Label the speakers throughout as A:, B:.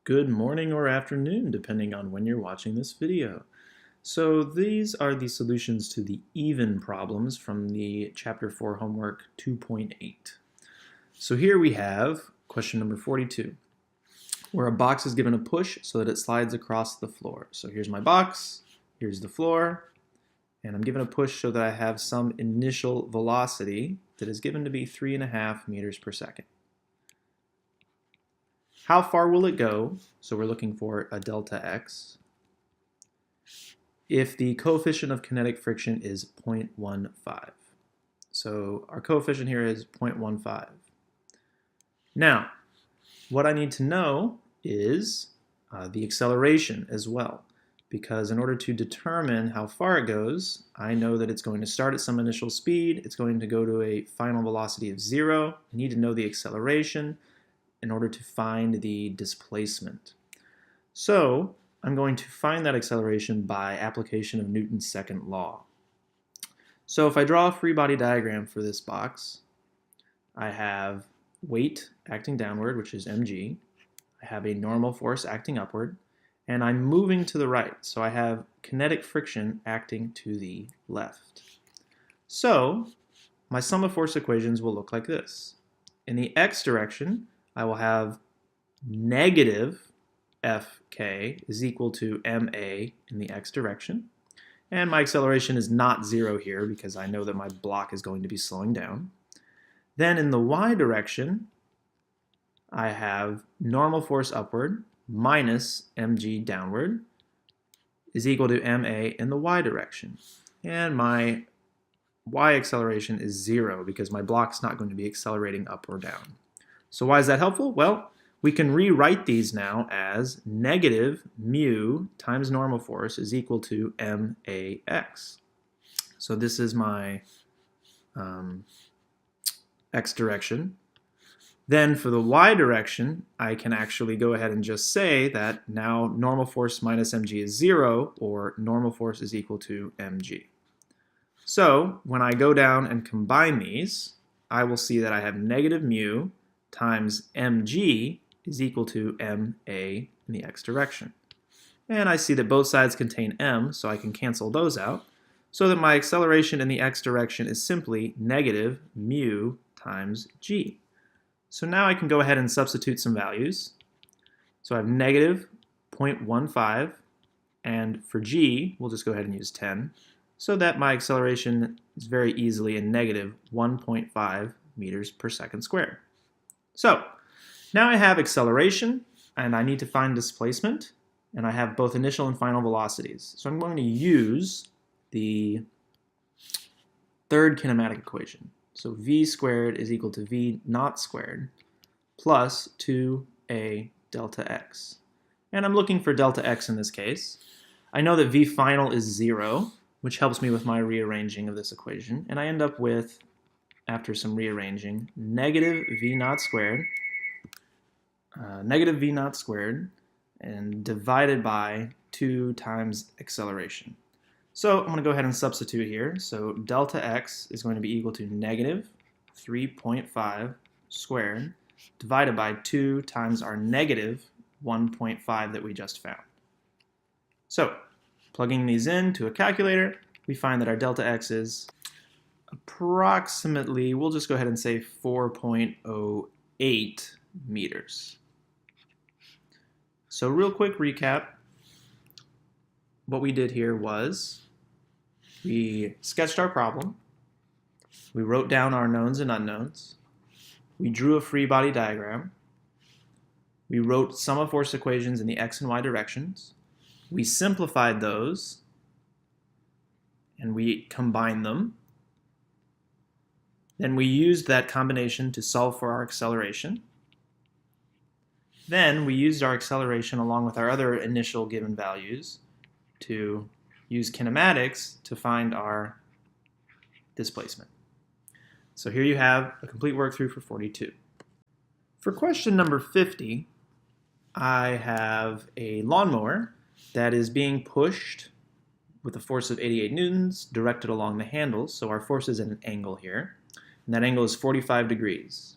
A: Good morning or afternoon, depending on when you're watching this video. So these are the solutions to the even problems from the Chapter 4 homework 2.8. So here we have question number 42, where a box is given a push so that it slides across the floor. So here's my box, here's the floor, and I'm given a push so that I have some initial velocity that is given to be 3.5 meters per second. How far will it go? So we're looking for a delta x if the coefficient of kinetic friction is 0.15. So our coefficient here is 0.15. Now, what I need to know is the acceleration as well, because in order to determine how far it goes, I know that it's going to start at some initial speed, it's going to go to a final velocity of 0. I need to know the acceleration in order to find the displacement. So I'm going to find that acceleration by application of Newton's second law. So if I draw a free body diagram for this box, I have weight acting downward, which is mg. I have a normal force acting upward, and I'm moving to the right. So I have kinetic friction acting to the left. So my sum of force equations will look like this. In the x direction, I will have negative Fk is equal to ma in the x direction. And my acceleration is not 0 here because I know that my block is going to be slowing down. Then in the y direction, I have normal force upward minus mg downward is equal to ma in the y direction. And my y acceleration is 0 because my block's not going to be accelerating up or down. So why is that helpful? Well, we can rewrite these now as negative mu times normal force is equal to max. So this is my x direction. Then for the y direction, I can actually go ahead and just say that now normal force minus mg is 0, or normal force is equal to mg. So when I go down and combine these, I will see that I have negative mu times mg is equal to ma in the x direction. And I see that both sides contain m, so I can cancel those out, so that my acceleration in the x direction is simply negative mu times g. So now I can go ahead and substitute some values. So I have negative 0.15, and for g, we'll just go ahead and use 10, so that my acceleration is very easily in negative 1.5 meters per second squared. So now I have acceleration, and I need to find displacement, and I have both initial and final velocities. So I'm going to use the third kinematic equation. So v squared is equal to v naught squared plus 2a delta x. And I'm looking for delta x in this case. I know that v final is 0, which helps me with my rearranging of this equation, and I end up with, after some rearranging, negative v naught squared, and divided by 2 times acceleration. So I'm going to go ahead and substitute here. So delta x is going to be equal to negative 3.5 squared divided by 2 times our negative 1.5 that we just found. So plugging these into a calculator, we find that our delta x is approximately, we'll just go ahead and say 4.08 meters. So real quick recap, what we did here was we sketched our problem, we wrote down our knowns and unknowns, we drew a free body diagram, we wrote sum of force equations in the x and y directions, we simplified those, and we combined them. Then we used that combination to solve for our acceleration. Then we used our acceleration along with our other initial given values to use kinematics to find our displacement. So here you have a complete work through for 42. For question number 50, I have a lawnmower that is being pushed with a force of 88 newtons directed along the handles. So our force is at an angle here, and that angle is 45 degrees.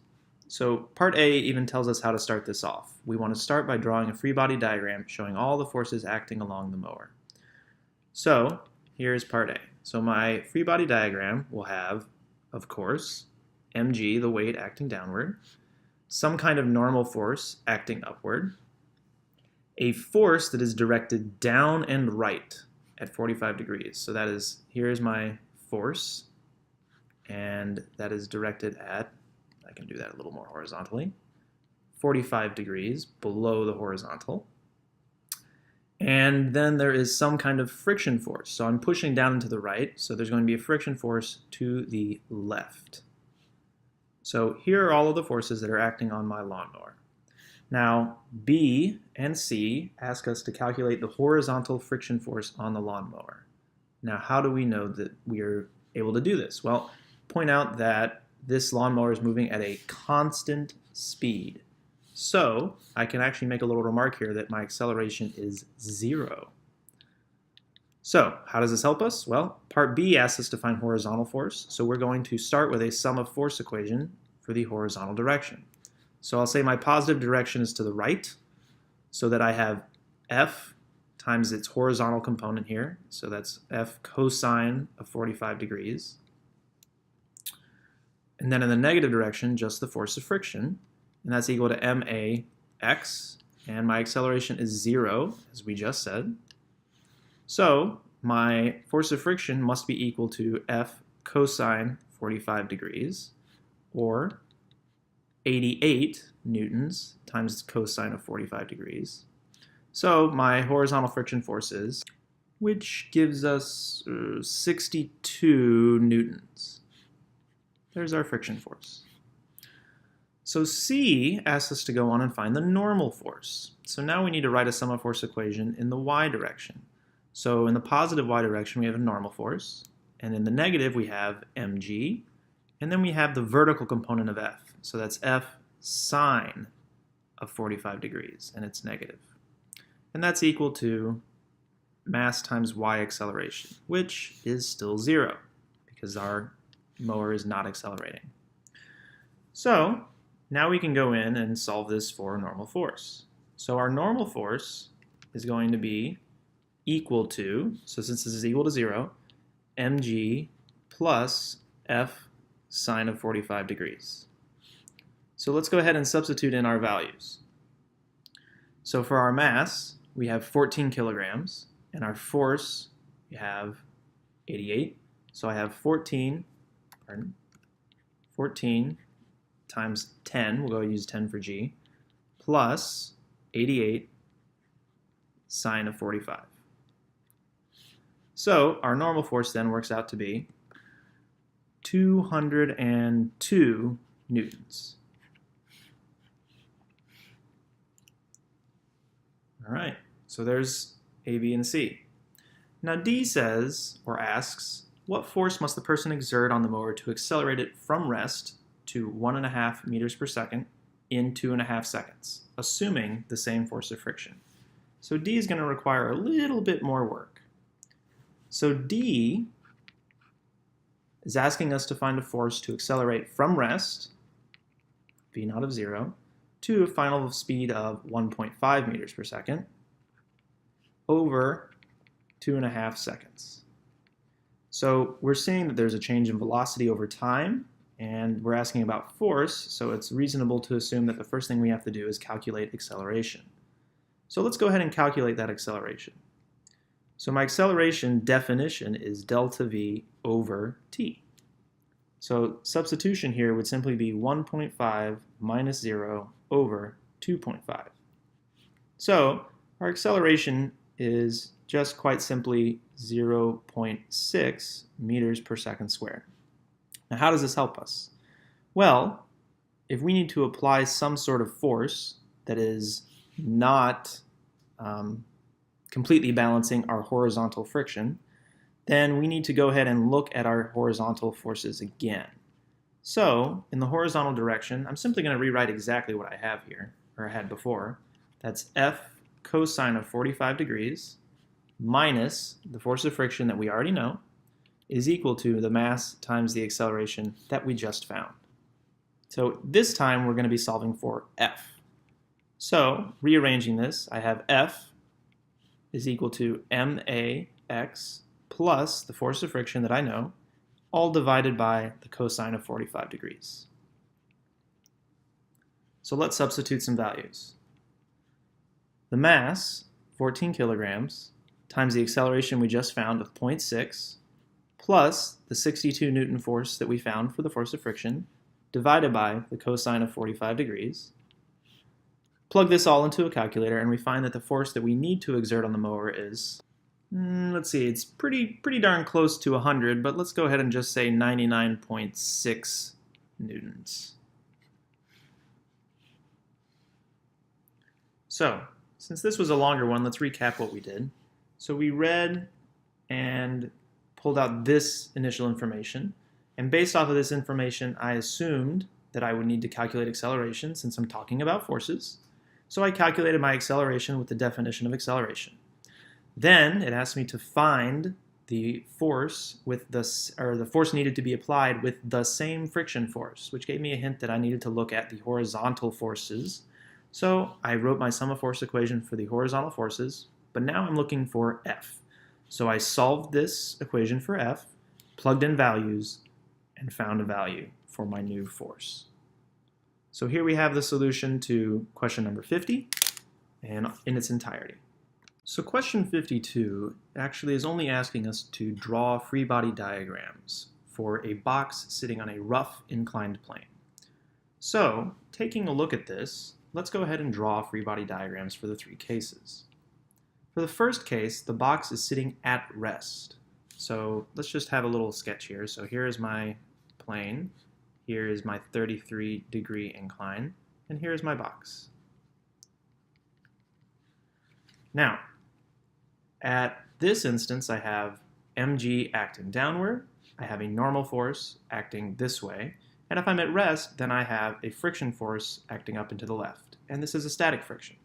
A: So part A even tells us how to start this off. We want to start by drawing a free body diagram showing all the forces acting along the mower. So here's part A. So my free body diagram will have, of course, mg, the weight acting downward, some kind of normal force acting upward, a force that is directed down and right at 45 degrees. So that is, here's my force, and that is directed at, I can do that a little more horizontally, 45 degrees below the horizontal. And then there is some kind of friction force. So I'm pushing down and to the right, so there's going to be a friction force to the left. So here are all of the forces that are acting on my lawnmower. Now, B and C ask us to calculate the horizontal friction force on the lawnmower. Now, how do we know that we are able to do this? Well, point out that this lawnmower is moving at a constant speed. So I can actually make a little remark here that my acceleration is 0. So how does this help us? Well, part B asks us to find horizontal force. So we're going to start with a sum of force equation for the horizontal direction. So I'll say my positive direction is to the right, so that I have F times its horizontal component here. So that's F cosine of 45 degrees. And then in the negative direction, just the force of friction. And that's equal to max. And my acceleration is 0, as we just said. So my force of friction must be equal to F cosine 45 degrees, or 88 newtons times cosine of 45 degrees. So my horizontal friction force is, which gives us 62 newtons. There's our friction force. So C asks us to go on and find the normal force. So now we need to write a sum of force equation in the y direction. So in the positive y direction, we have a normal force, and in the negative, we have mg, and then we have the vertical component of F. So that's F sine of 45 degrees, and it's negative. And that's equal to mass times y acceleration, which is still 0, because our mower is not accelerating. So now we can go in and solve this for normal force. So our normal force is going to be equal to, so since this is equal to 0, mg plus F sine of 45 degrees. So let's go ahead and substitute in our values. So for our mass, we have 14 kilograms, and our force, we have 88. So I have 14 times 10, we'll go use 10 for g, plus 88 sine of 45. So our normal force then works out to be 202 newtons. All right, so there's A, B, and C. Now D says, or asks, what force must the person exert on the mower to accelerate it from rest to 1.5 meters per second in 2.5 seconds, assuming the same force of friction? So D is going to require a little bit more work. So D is asking us to find a force to accelerate from rest, V naught of 0, to a final speed of 1.5 meters per second over 2.5 seconds. So we're seeing that there's a change in velocity over time, and we're asking about force, so it's reasonable to assume that the first thing we have to do is calculate acceleration. So let's go ahead and calculate that acceleration. So my acceleration definition is delta V over t. So substitution here would simply be 1.5 minus 0 over 2.5. So our acceleration is just quite simply 0.6 meters per second squared. Now how does this help us? Well, if we need to apply some sort of force that is not completely balancing our horizontal friction, then we need to go ahead and look at our horizontal forces again. So in the horizontal direction, I'm simply going to rewrite exactly what I have here, or I had before. That's F cosine of 45 degrees minus the force of friction that we already know is equal to the mass times the acceleration that we just found. So this time we're going to be solving for F. So rearranging this, I have F is equal to MAX plus the force of friction that I know, all divided by the cosine of 45 degrees. So let's substitute some values. The mass, 14 kilograms, times the acceleration we just found of 0.6, plus the 62 Newton force that we found for the force of friction, divided by the cosine of 45 degrees. Plug this all into a calculator, and we find that the force that we need to exert on the mower is, let's see, it's pretty darn close to 100, but let's go ahead and just say 99.6 newtons. So, since this was a longer one, let's recap what we did. So we read and pulled out this initial information, and based off of this information, I assumed that I would need to calculate acceleration since I'm talking about forces. So I calculated my acceleration with the definition of acceleration. Then it asked me to find the force with the force needed to be applied with the same friction force, which gave me a hint that I needed to look at the horizontal forces. So I wrote my sum of force equation for the horizontal forces, but now I'm looking for F. So I solved this equation for F, plugged in values, and found a value for my new force. So here we have the solution to question number 50 and in its entirety. So question 52 actually is only asking us to draw free body diagrams for a box sitting on a rough inclined plane. So taking a look at this, let's go ahead and draw free body diagrams for the three cases. For the first case, the box is sitting at rest. So let's just have a little sketch here. So here is my plane. Here is my 33-degree incline, and here is my box. Now, at this instance, I have mg acting downward, I have a normal force acting this way, and if I'm at rest, then I have a friction force acting up and to the left, and this is a static friction.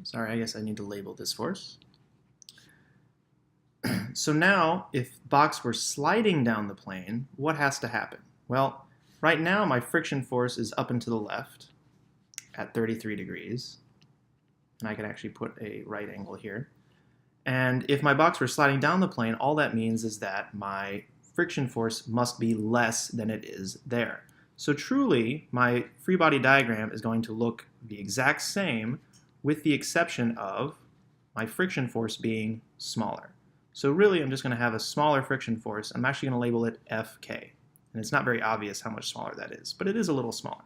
A: Sorry, I guess I need to label this force. So now, if box were sliding down the plane, what has to happen? Well, right now my friction force is up and to the left at 33 degrees. And I can actually put a right angle here. And if my box were sliding down the plane, all that means is that my friction force must be less than it is there. So truly, my free body diagram is going to look the exact same with the exception of my friction force being smaller. So really, I'm just going to have a smaller friction force. I'm actually going to label it Fk. And it's not very obvious how much smaller that is, but it is a little smaller.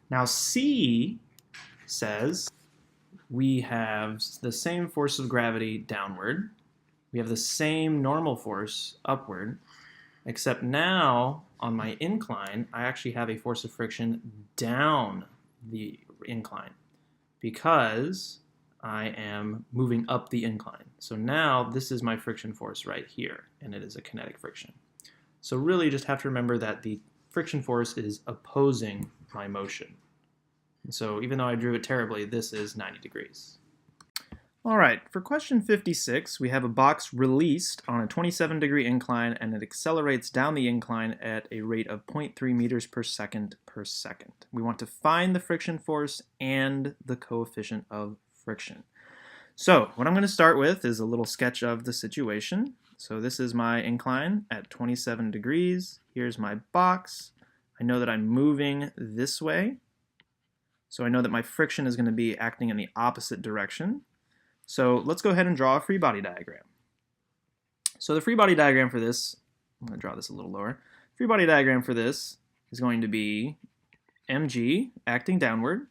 A: Now C says we have the same force of gravity downward. We have the same normal force upward, except now on my incline, I actually have a force of friction down the incline because I am moving up the incline. So now this is my friction force right here, and it is a kinetic friction. So really you just have to remember that the friction force is opposing my motion. So even though I drew it terribly, this is 90 degrees. All right, for question 56, we have a box released on a 27-degree incline, and it accelerates down the incline at a rate of 0.3 meters per second per second. We want to find the friction force and the coefficient of friction. So what I'm going to start with is a little sketch of the situation. So this is my incline at 27 degrees. Here's my box. I know that I'm moving this way. So I know that my friction is going to be acting in the opposite direction. So let's go ahead and draw a free body diagram. So the free body diagram for this, I'm going to draw this a little lower. Free body diagram for this is going to be mg acting downward.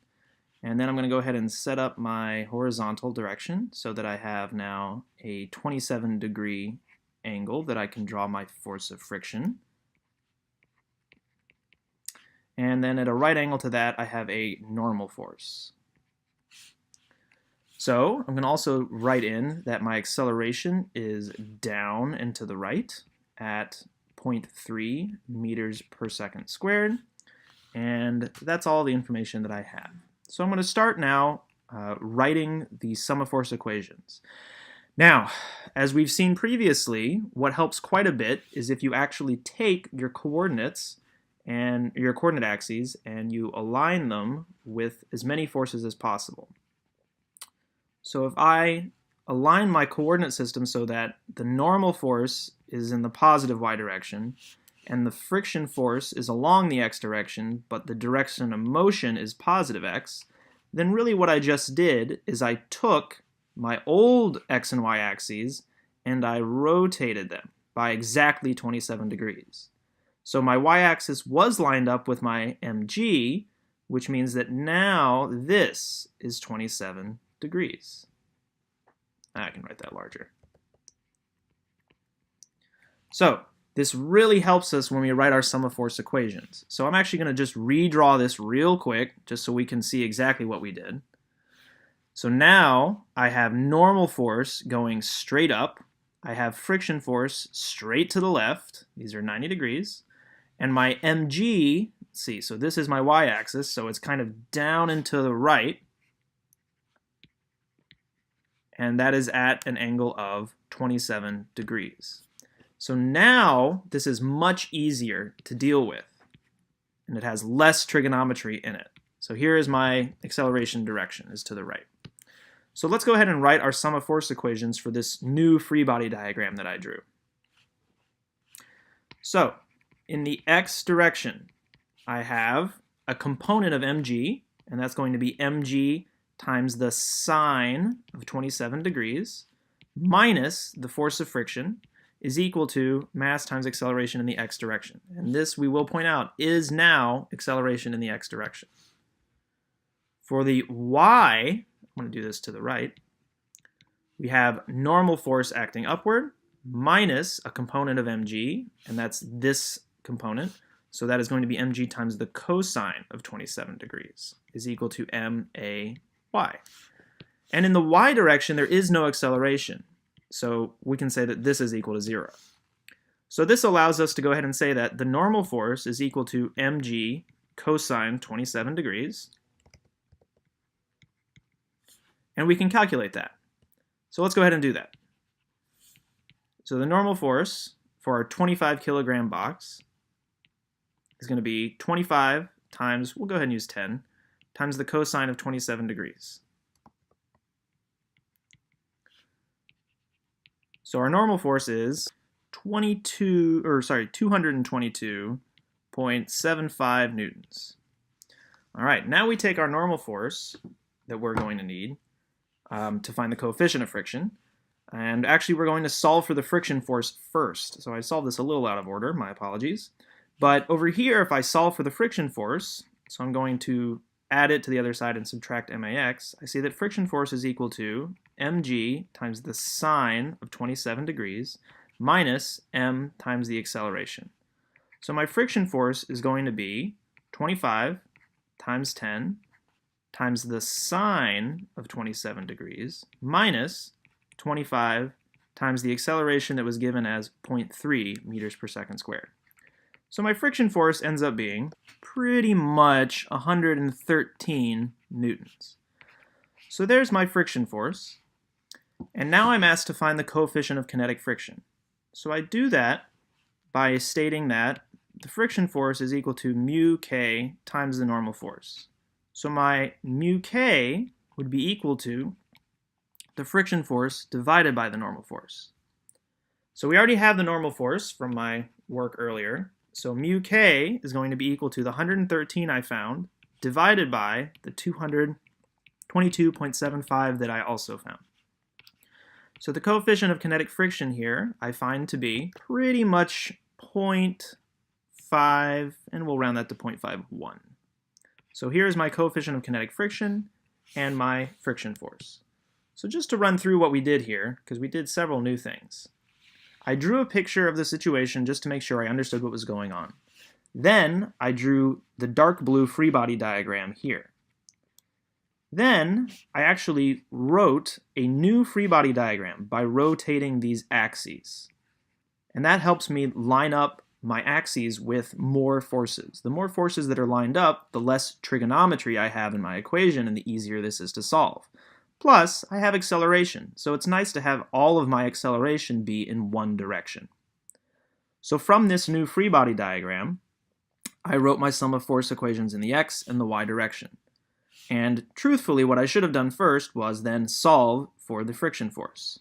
A: And then I'm going to go ahead and set up my horizontal direction so that I have now a 27-degree angle that I can draw my force of friction. And then at a right angle to that, I have a normal force. So I'm going to also write in that my acceleration is down and to the right at 0.3 meters per second squared. And that's all the information that I have. So I'm going to start now writing the sum of force equations. Now, as we've seen previously, what helps quite a bit is if you actually take your coordinates and your coordinate axes and you align them with as many forces as possible. So if I align my coordinate system so that the normal force is in the positive y direction and the friction force is along the x direction, but the direction of motion is positive x, then really what I just did is I took my old x and y axes and I rotated them by exactly 27 degrees. So my y-axis was lined up with my mg, which means that now this is 27 degrees. I can write that larger. So this really helps us when we write our sum of force equations. So I'm actually going to just redraw this real quick just so we can see exactly what we did. So now I have normal force going straight up. I have friction force straight to the left. These are 90 degrees. And my mg, let's see, so this is my y-axis, so it's kind of down and to the right. And that is at an angle of 27 degrees. So now this is much easier to deal with, and it has less trigonometry in it. So here is my acceleration direction, is to the right. So let's go ahead and write our sum of force equations for this new free body diagram that I drew. So in the x direction, I have a component of mg, and that's going to be mg times the sine of 27 degrees minus the force of friction is equal to mass times acceleration in the x direction. And this, we will point out, is now acceleration in the x direction. For the y, I'm going to do this to the right, we have normal force acting upward minus a component of mg, and that's this component. So that is going to be mg times the cosine of 27 degrees is equal to ma y. And in the y direction, there is no acceleration. So we can say that this is equal to 0. So this allows us to go ahead and say that the normal force is equal to mg cosine 27 degrees. And we can calculate that. So let's go ahead and do that. So the normal force for our 25 kilogram box is going to be 25 times, we'll go ahead and use 10, times the cosine of 27 degrees. So our normal force is 222.75 newtons. All right, now we take our normal force that we're going to need to find the coefficient of friction. And actually, we're going to solve for the friction force first. So I solved this a little out of order, my apologies. But over here, if I solve for the friction force, so I'm going to add it to the other side and subtract max, I see that friction force is equal to mg times the sine of 27 degrees minus m times the acceleration. So my friction force is going to be 25 times 10 times the sine of 27 degrees minus 25 times the acceleration that was given as 0.3 meters per second squared. So my friction force ends up being pretty much 113 newtons. So there's my friction force. And now I'm asked to find the coefficient of kinetic friction. So I do that by stating that the friction force is equal to mu k times the normal force. So my mu k would be equal to the friction force divided by the normal force. So we already have the normal force from my work earlier. So mu k is going to be equal to the 113 I found divided by the 222.75 that I also found. So the coefficient of kinetic friction here I find to be pretty much 0.5, and we'll round that to 0.51. So here's my coefficient of kinetic friction and my friction force. So just to run through what we did here, because we did several new things. I drew a picture of the situation just to make sure I understood what was going on. Then I drew the dark blue free body diagram here. Then I actually wrote a new free body diagram by rotating these axes. And that helps me line up my axes with more forces. The more forces that are lined up, the less trigonometry I have in my equation and the easier this is to solve. Plus, I have acceleration, so it's nice to have all of my acceleration be in one direction. So from this new free body diagram, I wrote my sum of force equations in the x and the y direction. And truthfully, what I should have done first was then solve for the friction force.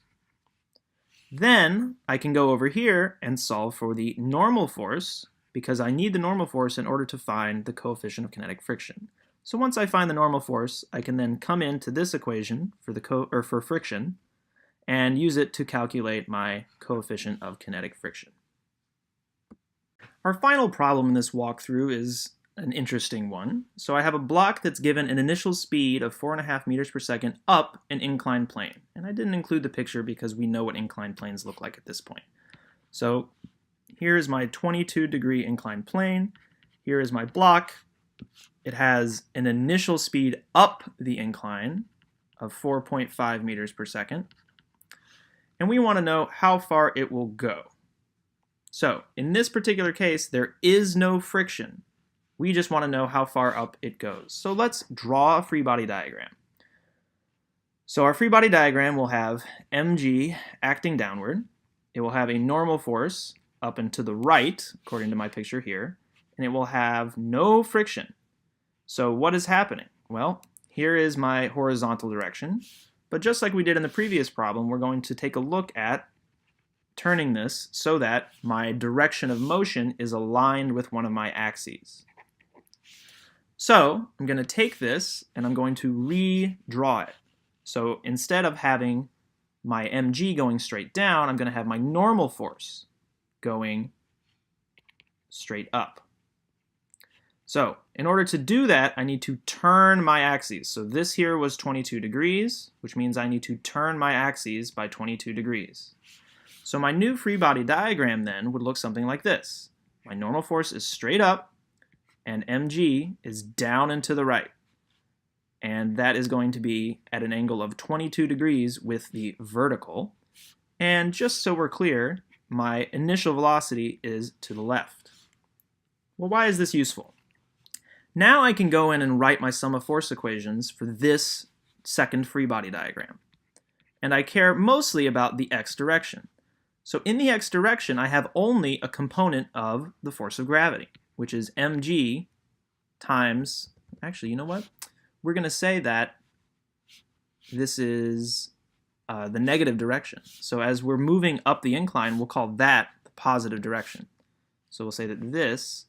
A: Then I can go over here and solve for the normal force, because I need the normal force in order to find the coefficient of kinetic friction. So once I find the normal force, I can then come into this equation for friction and use it to calculate my coefficient of kinetic friction. Our final problem in this walkthrough is an interesting one. So I have a block that's given an initial speed of 4.5 meters per second up an inclined plane. And I didn't include the picture because we know what inclined planes look like at this point. So here is my 22-degree inclined plane. Here is my block. It has an initial speed up the incline of 4.5 meters per second. And we want to know how far it will go. So in this particular case, there is no friction. We just want to know how far up it goes. So let's draw a free body diagram. So our free body diagram will have mg acting downward. It will have a normal force up and to the right, according to my picture here, and it will have no friction. So what is happening? Well, here is my horizontal direction, but just like we did in the previous problem, we're going to take a look at turning this so that my direction of motion is aligned with one of my axes. So I'm going to take this and I'm going to redraw it. So instead of having my mg going straight down, I'm going to have my normal force going straight up. So in order to do that, I need to turn my axes. So this here was 22 degrees, which means I need to turn my axes by 22 degrees. So my new free body diagram then would look something like this. My normal force is straight up, and mg is down and to the right. And that is going to be at an angle of 22 degrees with the vertical. And just so we're clear, my initial velocity is to the left. Well, why is this useful? Now I can go in and write my sum of force equations for this second free body diagram. And I care mostly about the x direction. So in the x direction, I have only a component of the force of gravity, which is mg times, actually, you know what? We're going to say that this is the negative direction. So as we're moving up the incline, we'll call that the positive direction. So we'll say that this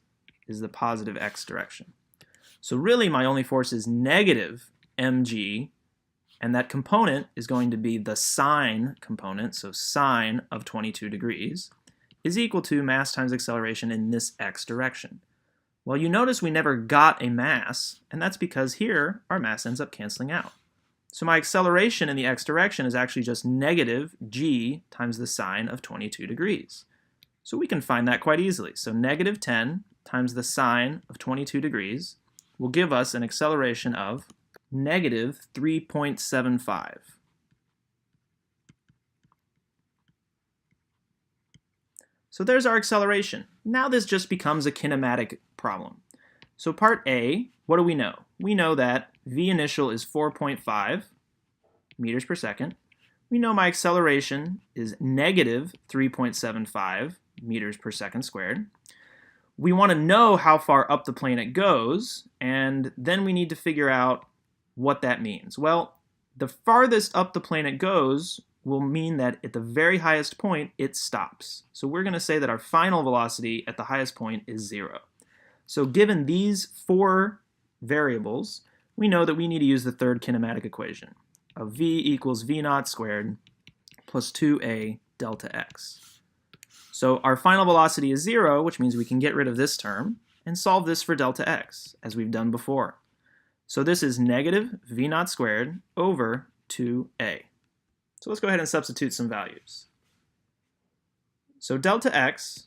A: is the positive x direction. So really my only force is negative mg, and that component is going to be the sine component, so sine of 22 degrees, is equal to mass times acceleration in this x direction. Well, you notice we never got a mass, and that's because here our mass ends up canceling out. So my acceleration in the x direction is actually just negative g times the sine of 22 degrees. So we can find that quite easily. So negative 10 times the sine of 22 degrees will give us an acceleration of negative 3.75. So there's our acceleration. Now this just becomes a kinematic problem. So part A, what do we know? We know that v initial is 4.5 meters per second. We know my acceleration is negative 3.75 meters per second squared. We want to know how far up the plane it goes, and then we need to figure out what that means. Well, the farthest up the plane it goes will mean that at the very highest point it stops. So we're going to say that our final velocity at the highest point is 0. So given these four variables, we know that we need to use the third kinematic equation of v equals v naught squared plus 2a delta x. So our final velocity is 0, which means we can get rid of this term and solve this for delta x, as we've done before. So this is negative v naught squared over 2a. So let's go ahead and substitute some values. So delta x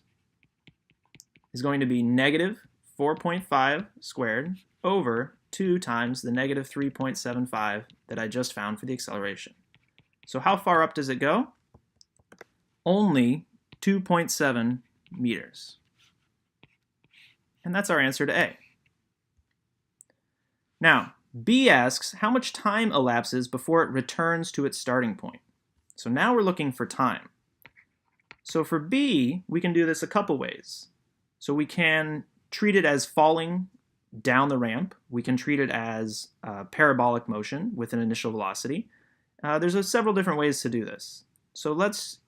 A: is going to be negative 4.5 squared over 2 times the negative 3.75 that I just found for the acceleration. So how far up does it go? Only 2.7 meters. And that's our answer to A. Now, B asks how much time elapses before it returns to its starting point. So now we're looking for time. So for B, we can do this a couple ways. So we can treat it as falling down the ramp. We can treat it as parabolic motion with an initial velocity. There's several different ways to do this. So let's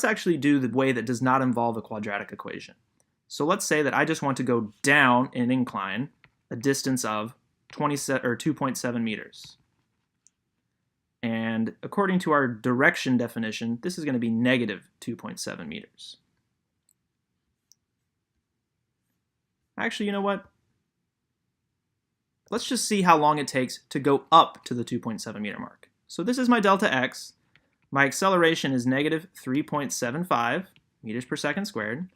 A: actually do the way that does not involve a quadratic equation. So let's say that I just want to go down an incline a distance of 2.7 meters. And according to our direction definition, this is going to be negative 2.7 meters. Actually, you know what? Let's just see how long it takes to go up to the 2.7 meter mark. So this is my delta x. My acceleration is negative 3.75 meters per second squared.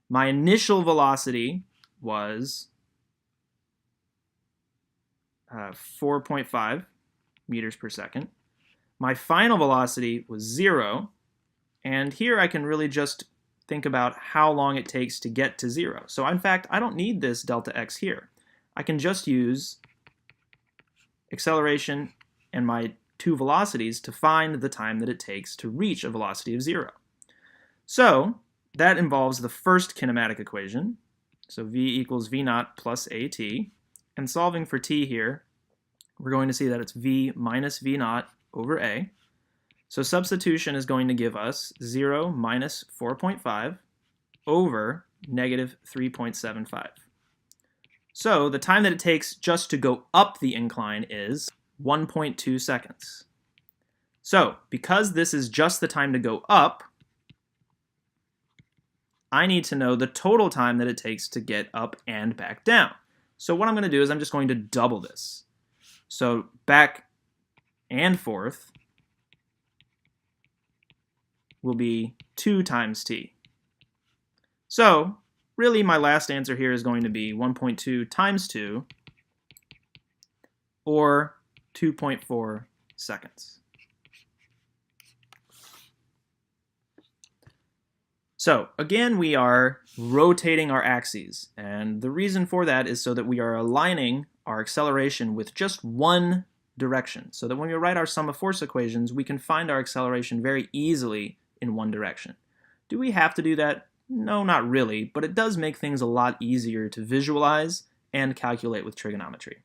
A: My initial velocity was 4.5 meters per second. My final velocity was 0. And here I can really just think about how long it takes to get to 0. So in fact, I don't need this delta x here. I can just use acceleration and my two velocities to find the time that it takes to reach a velocity of 0. So that involves the first kinematic equation. So v equals v naught plus at. And solving for t here, we're going to see that it's v minus v naught over a. So substitution is going to give us 0 minus 4.5 over negative 3.75. So the time that it takes just to go up the incline is 1.2 seconds. So because this is just the time to go up, I need to know the total time that it takes to get up and back down. So what I'm going to do is I'm just going to double this. So back and forth will be 2 times t. So really my last answer here is going to be 1.2 times 2, or 2.4 seconds. So again, we are rotating our axes, and the reason for that is so that we are aligning our acceleration with just one direction, so that when we write our sum of force equations, we can find our acceleration very easily in one direction. Do we have to do that? No, not really, but it does make things a lot easier to visualize and calculate with trigonometry.